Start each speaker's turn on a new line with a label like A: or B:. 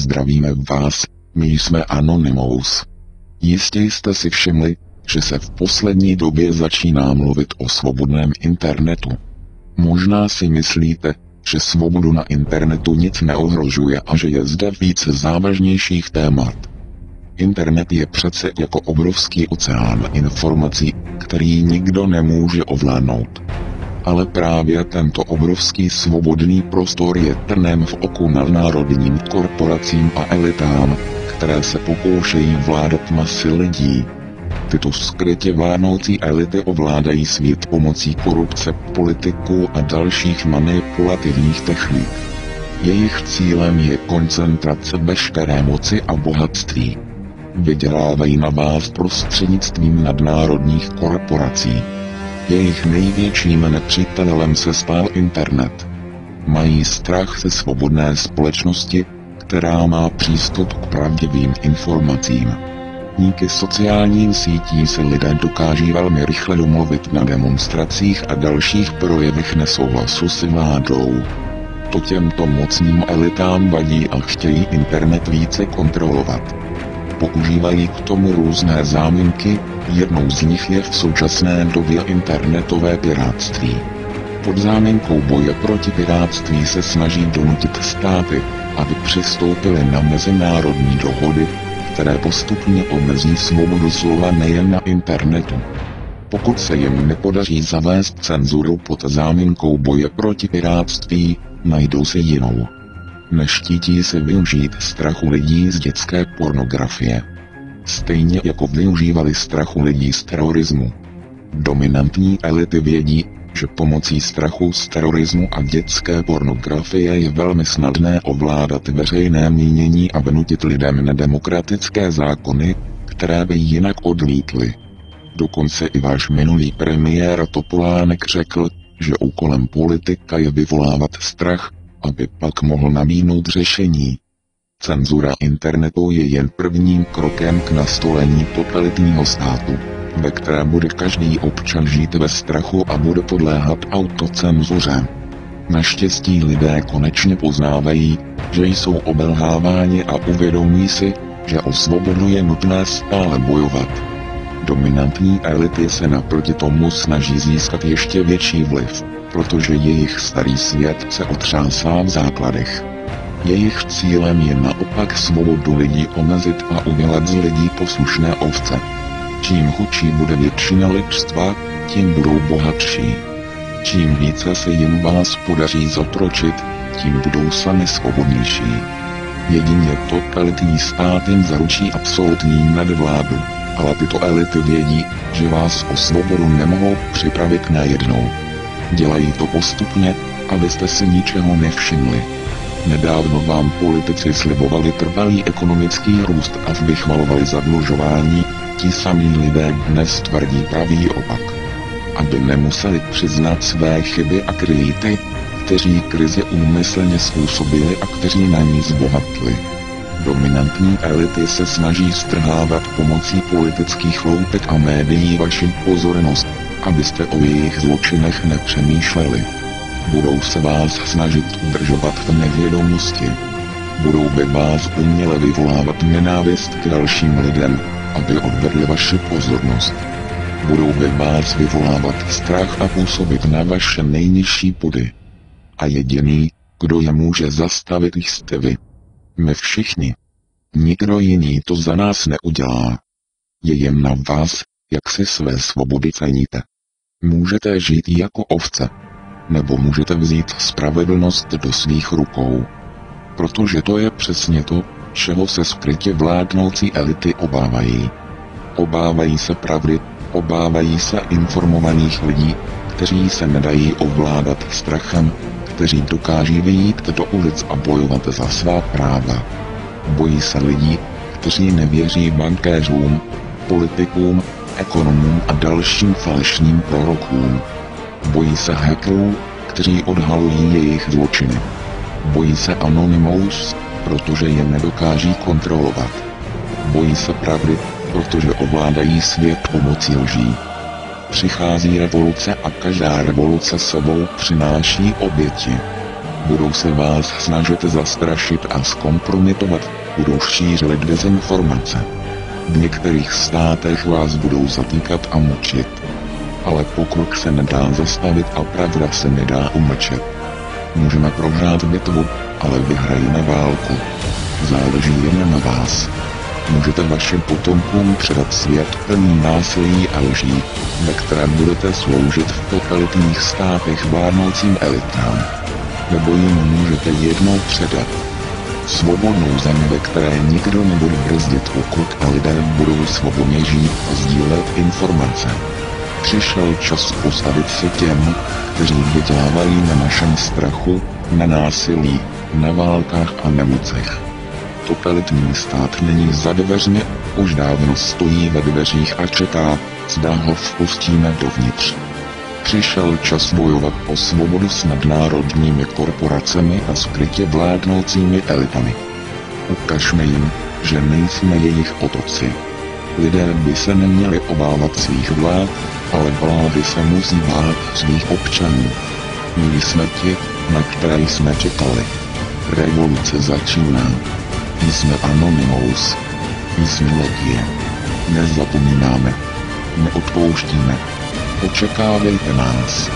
A: Zdravíme vás, my jsme Anonymous. Jistě jste si všimli, že se v poslední době začíná mluvit o svobodném internetu. Možná si myslíte, že svobodu na internetu nic neohrožuje a že je zde více závažnějších témat. Internet je přece jako obrovský oceán informací, který nikdo nemůže ovládnout. Ale právě tento obrovský svobodný prostor je trnem v oku nadnárodním korporacím a elitám, které se pokoušejí vládat masy lidí. Tyto skrytě vládnoucí elity ovládají svět pomocí korupce, politiků a dalších manipulativních technik. Jejich cílem je koncentrace veškeré moci a bohatství. Vydělávají na vás prostřednictvím nadnárodních korporací. Jejich největším nepřítelem se stal internet. Mají strach ze svobodné společnosti, která má přístup k pravdivým informacím. Díky sociálním sítím se lidé dokáží velmi rychle domluvit na demonstracích a dalších projevech nesouhlasu s vládou. To těmto mocným elitám vadí a chtějí internet více kontrolovat. Používají k tomu různé záminky, jednou z nich je v současné době internetové pirátství. Pod záminkou boje proti pirátství se snaží donutit státy, aby přistoupily na mezinárodní dohody, které postupně omezí svobodu slova nejen na internetu. Pokud se jim nepodaří zavést cenzuru pod záminkou boje proti pirátství, najdou si jinou. Neštítí se využít strachu lidí z dětské pornografie. Stejně jako využívali strachu lidí z terorismu. Dominantní elity vědí, že pomocí strachu z terorismu a dětské pornografie je velmi snadné ovládat veřejné mínění a vnutit lidem nedemokratické zákony, které by jinak odmítli. Dokonce i váš minulý premiér Topolánek řekl, že úkolem politika je vyvolávat strach, aby pak mohl nabídnout řešení. Cenzura internetu je jen prvním krokem k nastolení totalitního státu, ve kterém bude každý občan žít ve strachu a bude podléhat autocenzuře. Naštěstí lidé konečně poznávají, že jsou obelháváni a uvědomí si, že o svobodu je nutné stále bojovat. Dominantní elity se naproti tomu snaží získat ještě větší vliv, protože jejich starý svět se otřásá v základech. Jejich cílem je naopak svobodu lidí omezit a udělat z lidí poslušné ovce. Čím chudší bude většina lidstva, tím budou bohatší. Čím více se jim vás podaří zotročit, tím budou sami svobodnější. Jedině totalitní stát jim zaručí absolutní nadvládu, ale tyto elity vědí, že vás o svobodu nemohou připravit najednou. Dělají to postupně, abyste si ničeho nevšimli. Nedávno vám politici slibovali trvalý ekonomický růst a vychvalovali zadlužování, ti samí lidé dnes tvrdí pravý opak. Aby nemuseli přiznat své chyby a kryjí ty, kteří krizi úmyslně způsobili a kteří na ní zbohatli. Dominantní elity se snaží strhávat pomocí politických loutek a médií vaši pozornost, abyste o jejich zločinech nepřemýšleli. Budou se vás snažit udržovat v nevědomosti. Budou ve vás uměle vyvolávat nenávist k dalším lidem, aby odvedli vaši pozornost. Budou ve vás vyvolávat strach a působit na vaše nejnižší pudy. A jediný, kdo je může zastavit, jste vy. My všichni. Nikdo jiný to za nás neudělá. Je jen na vás, jak si své svobody ceníte. Můžete žít jako ovce. Nebo můžete vzít spravedlnost do svých rukou. Protože to je přesně to, čeho se skrytě vládnoucí elity obávají. Obávají se pravdy, obávají se informovaných lidí, kteří se nedají ovládat strachem, kteří dokáží vyjít do ulic a bojovat za svá práva. Bojí se lidí, kteří nevěří bankéřům, politikům, ekonomům a dalším falešným prorokům. Bojí se hackerů, kteří odhalují jejich zločiny. Bojí se Anonymous, protože je nedokáží kontrolovat. Bojí se pravdy, protože ovládají svět pomocí lží. Přichází revoluce a každá revoluce sebou přináší oběti. Budou se vás snažit zastrašit a zkompromitovat, budou šířit dezinformace. V některých státech vás budou zatýkat a mučit. Ale pokrok se nedá zastavit a pravda se nedá umlčet. Můžeme prohrát bitvu, ale vyhrajeme válku. Záleží jen na vás. Můžete vašim potomkům předat svět plný násilí a lží, ve kterém budete sloužit v totalitních státech vládnoucím elitám. Nebo jim můžete jednou předat svobodnou zemi, ve které nikdo nebude brzdit pokrok a lidé budou svobodně žít a sdílet informace. Přišel čas postavit se těm, kteří vydělávají na našem strachu, na násilí, na válkách a nemocech. Totalitní stát není za dveřmi, už dávno stojí ve dveřích a čeká, zda ho vpustíme dovnitř. Přišel čas bojovat o svobodu s nadnárodními korporacemi a skrytě vládnoucími elitami. Ukažme jim, že nejsme jejich otroci. Lidé by se neměli obávat svých vlád, ale vlády se musí bát svých občanů. My jsme ti, na které jsme čekali. Revoluce začíná. Jsme Anonymous. Jsme Legie. Nezapomínáme. Neodpouštíme. Očekávejte nás.